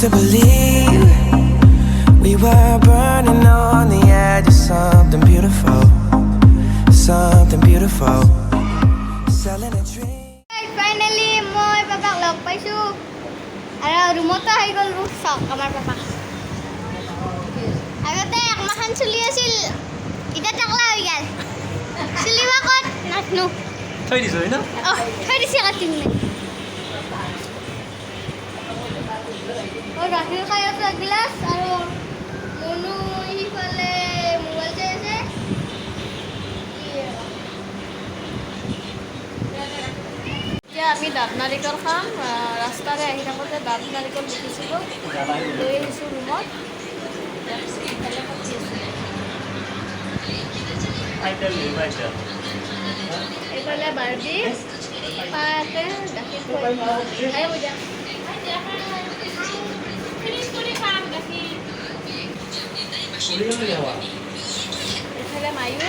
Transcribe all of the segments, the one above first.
used to believe we were burning on the edge of something beautiful, something beautiful. Selling a dream. Finally, মই পাপাক লগ পাইছো আৰু ৰুমতো আহি গ'ল room চাওক আমাৰ পাপা আগতে একমাখান চুলি আছিল এতিয়া টাকলা হৈ গ'ল চুলিবা ক'ত নাথনো থৈ দিছ হয় না থৈ দিছে কাটি নে গাখীৰ খাই আছো এগিলাচ আৰু মনু সিফালে মোবাইল চাই আছে এতিয়া আমি দাঁত নাৰিকল খাম ৰাস্তাৰে আহি থাকোঁতে দাঁত নাৰিকল দেখিছিলোঁ লৈ আহিছোঁ ৰুমত এইফালে বাৰ্বি পাতে গাখীৰ এইফালে মায়ু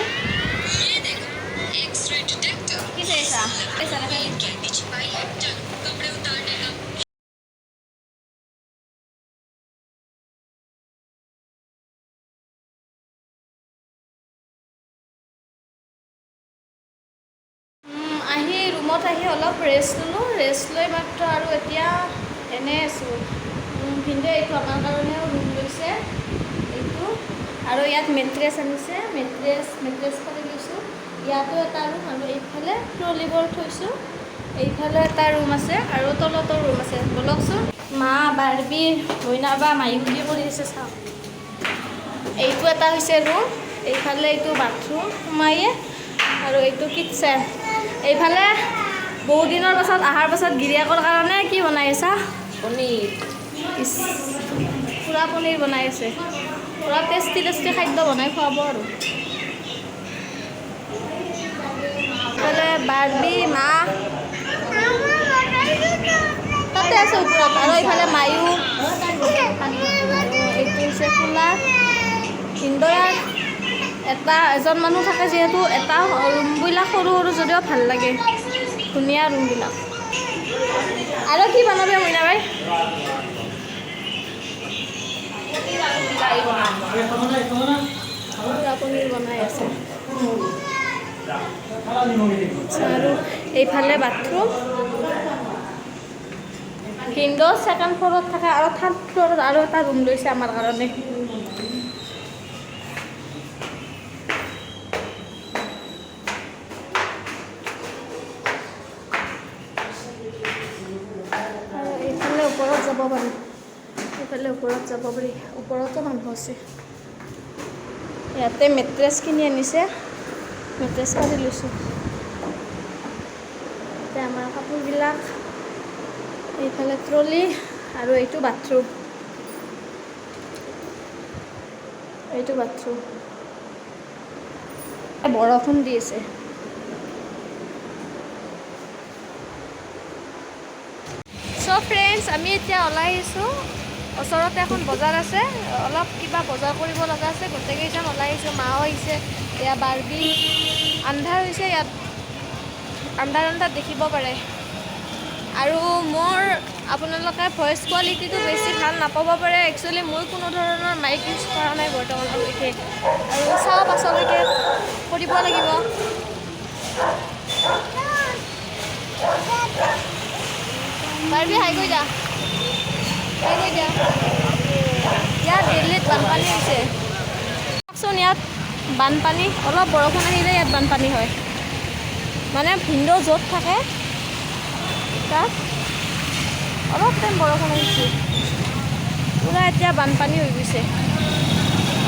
কি চাইছা আহি ৰুমত আহি অলপ ৰেষ্ট ল'লোঁ ৰেষ্ট লৈ মাত্ৰ আৰু এতিয়া এনেই আছোঁ কিন্তু এইটো আমাৰ কাৰণেও ৰুম লৈছে এইটো আৰু ইয়াত মেট্ৰেছ আনিছে মেট্ৰেছ কৰি লৈছোঁ ইয়াতো এটা ৰুম আৰু এইফালে ট্ৰলিবোৰ থৈছোঁ এইফালে এটা ৰুম আছে আৰু তলতো ৰুম আছে বলকচোন মা বাৰ্বি মইনা বা মায়ু কি কৰি আছে চাওক এইটো এটা হৈছে ৰুম এইফালে এইটো বাথৰুম সোমায়ে আৰু এইটো কিটচেন এইফালে বহু দিনৰ পাছত অহাৰ পাছত গিৰিয়েকৰ কাৰণে কি বনাই আছা পনীৰ পূৰা পনীৰ বনাই আছে পূৰা টেষ্টি খাদ্য বনাই খুৱাব আৰু এইফালে বাৰ্বি মা তাতে আছে ওপৰত আৰু এইফালে মায়ু এইটো হৈছে কুলাৰ ইন্দোৰাৰ এজন মানুহ থাকে যিহেতু এটা ৰুমবিলাক সৰু সৰু যদিও ভাল লাগে ধুনীয়া ৰুমবিলাক আৰু কি বনাবে মইনা বাই পনীৰ বনাই আছে আৰু এইফালে বাথৰুম কিন্তু ছেকেণ্ড ফ্ল'ৰত থাকে আৰু থাৰ্ড ফ্ল'ৰত আৰু এটা ৰুম লৈছে আমাৰ কাৰণে এইফালে ওপৰত যাব পাৰি ওপৰতো মানুহ আছে ইয়াতে মেট্ৰেছ কিনি আনিছে মেট্ৰেছ কাটি লৈছোঁ ইয়াতে আমাৰ কাপোৰবিলাক এইফালে ট্ৰলি আৰু এইটো বাথৰুম বৰষুণ দি আছে চ' ফ্ৰেণ্ডছ আমি এতিয়া ওলাই আহিছোঁ ওচৰতে এখন বজাৰ আছে অলপ কিবা বজাৰ কৰিব লগা আছে গোটেইকেইজন ওলাই আহিছোঁ মাও আহিছে এয়া বাৰ্বি আন্ধাৰ হৈছে ইয়াত আন্ধাৰ দেখিব পাৰে আৰু মোৰ আপোনালোকে ভইচ কোৱালিটিটো বেছি ভাল নাপাব পাৰে একচুৱেলি মই কোনো ধৰণৰ মাইক ইউজ কৰা নাই বৰ্তমানলৈকে আৰু চাওঁ পাছলৈকে কৰিব লাগিব বাৰ্বি হাই কৈ যা ইয়াত দিল্লীত বানপানী হৈছে চাওকচোন ইয়াত বানপানী অলপ বৰষুণ আহিলে ইয়াত বানপানী হয় মানে ভিন্দ' য'ত থাকে তাত অলপ টাইম বৰষুণ আহিছে পূৰা এতিয়া বানপানী হৈ গৈছে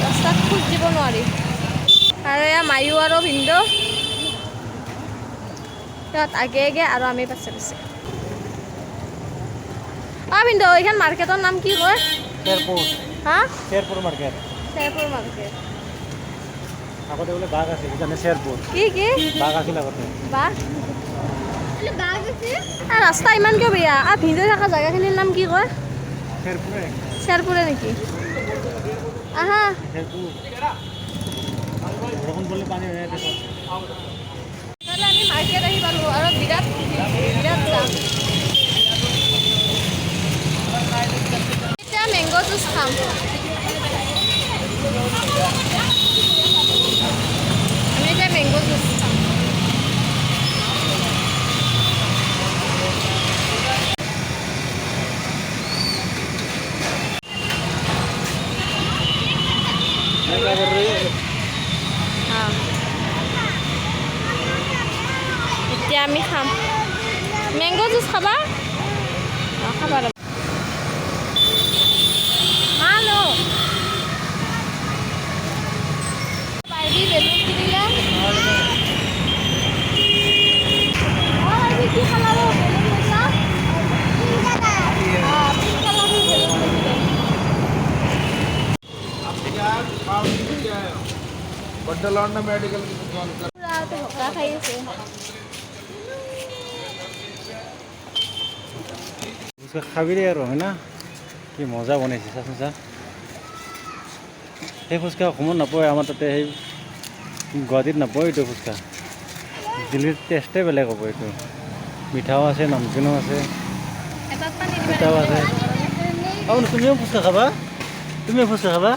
ৰাস্তাত খোজ দিব নোৱাৰি আৰু এয়া মায়ু আৰু ভিন্দ' সিহঁত আগে আৰু আমি পাছে ভিন্দ' এইখন মাৰ্কেটৰ নাম কি কয় শেৰপুৰ মাৰ্কেট আগতে বোলে বাঘ আছিল সেইকাৰণে শেৰপুৰ কি বাঘ আছিল আগতে বাঘ ৰাস্তা ইমান কিয় বেয়া আৰু ভিন্দ' থকা জেগাখিনিৰ নাম কি কয় শেৰপুৰে নেকি আহা বৰষুণ পৰিলে পানী হৈ আছে আমি মাৰ্কেট আহি পালোঁ আৰু বিৰাট যাম মেংগো জুচ খাম আমি এতিয়া মেংগো জুচ খাম এতিয়া আমি খাম মেংগো জুচ খাবা খাবা Halo. Barbie belum kirimnya. Oh, ini di kalau belum bisa. Pink kalau belum bisa. बड्डलौंडा मेडिकल की दुकान कर पूरा तो होगा खाइए से उसका खाबी रे আৰু হয় না কি মজা বনাইছে চাচোন চা সেই ফুচকা অসমত নাপায় আমাৰ তাতে সেই গুৱাহাটীত নাপায় এইটো ফুচকা দিল্লীৰ টেষ্টে বেলেগ হ'ব এইটো মিঠাও আছে নমকিনো আছে মিঠাও আছে তুমিও ফুচকা খাবা তুমিও ফুচকা খাবা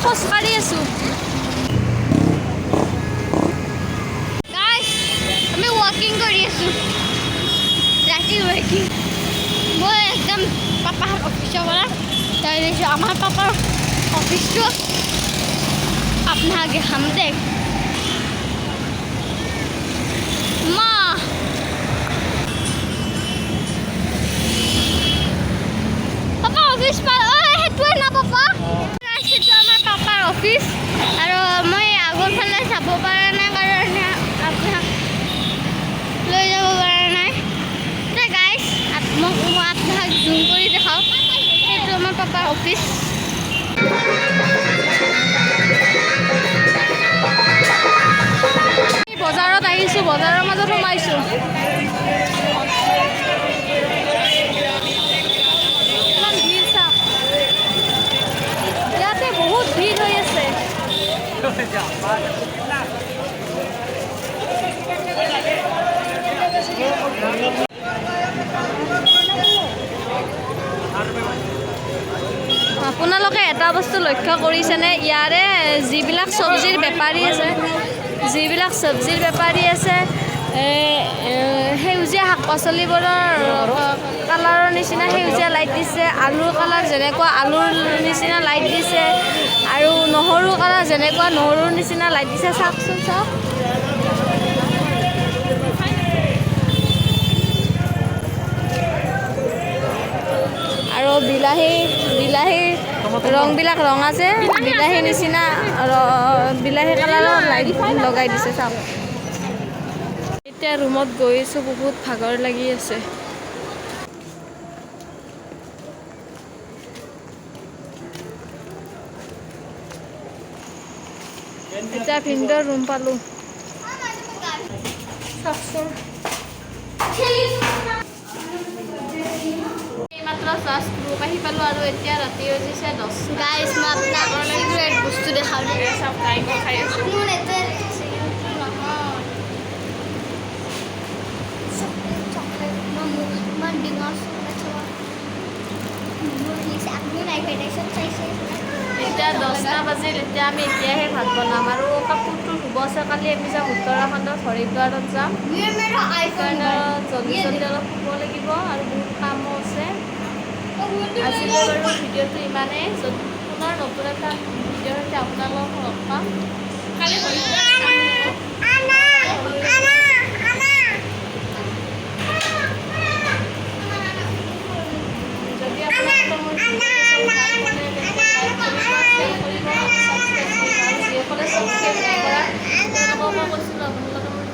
খোজ কাঢ়ি আছো গাইস আমি ওয়াকিং কৰি আছো ৰাতি ওয়াকিং মই একদম পাপাৰ অফিচৰ পৰা যাইছো আমাৰ পাপাৰ অফিচটো আপোনাক দেখাম দেখ মা পাপা অফিচ পাৰ সেইটোৱে না পাপা আমাৰ পাপাৰ অফিচ আৰু মই আগৰ ফালে যাব পৰা নাই কাৰণে আপোনাক লৈ যাব পৰা নাই গাইজ মই আপোনাক জুম কৰি দেখাওঁ সেইটো আমাৰ পাপাৰ অফিচ বজাৰত আহিছোঁ বজাৰৰ মাজত সোমাইছোঁ বহুত ভিড় হৈ আছে আপোনালোকে এটা বস্তু লক্ষ্য কৰিছেনে ইয়াৰে যিবিলাক চব্জিৰ বেপাৰী আছে সেউজীয়া শাক পাচলিবোৰৰ কালাৰৰ নিচিনা সেউজীয়া লাইট দিছে আলুৰ কালাৰ যেনেকুৱা আলুৰ নিচিনা লাইট দিছে আৰু নহৰু কালাৰ যেনেকুৱা নহৰুৰ নিচিনা লাইট দিছে চাওকচোন চাওক আৰু বিলাহীৰ ৰংবিলাক ৰঙা যে বিলাহীৰ নিচিনা বিলাহী কালাৰৰ লাইট লগাই দিছে চাওক এতিয়া ৰুমত গৈছোঁ বহুত ভাগৰ লাগি আছে এতিয়া ভিন্দৰ ৰুম পালোঁ এইমাত্ৰ জাষ্ট ৰুম আহি পালোঁ আৰু এতিয়া ৰাতি হৈছে 10 গাইছ মই আপোনাক চিগাৰেট বস্তু দেখাওঁ চব খাই আছোঁ এতিয়া 10টা বাজিল এতিয়া আমি এতিয়াহে ভাত বনাম আৰু কাপোৰটো ধুব আছে কালি এপিছা উত্তৰাখণ্ডত হৰিদ্বাৰত যাম সেইকাৰণে জলদি অলপ শুব লাগিব আৰু বহুত কামো আছে আজিলৈ বাৰু ভিডিঅ'টো ইমানেই যদি পুনৰ নতুন এটা ভিডিঅ'ৰ সৈতে আপোনালোকক লগ পাম কালি যদি আপোনালোকৰ মোৰ যিসকলে ছাবস্ক্ৰাইব নাই কৰা তেওঁলোকক মই কৈছিলোঁ আপোনালোকে মোৰ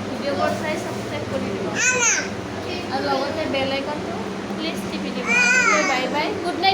ভিডিঅ'বোৰ চাই ছাবস্ক্ৰাইব কৰি দিব আৰু লগতে বেল আইকনটো প্লিজ টিপি দিব বাই বাই গুড নাইট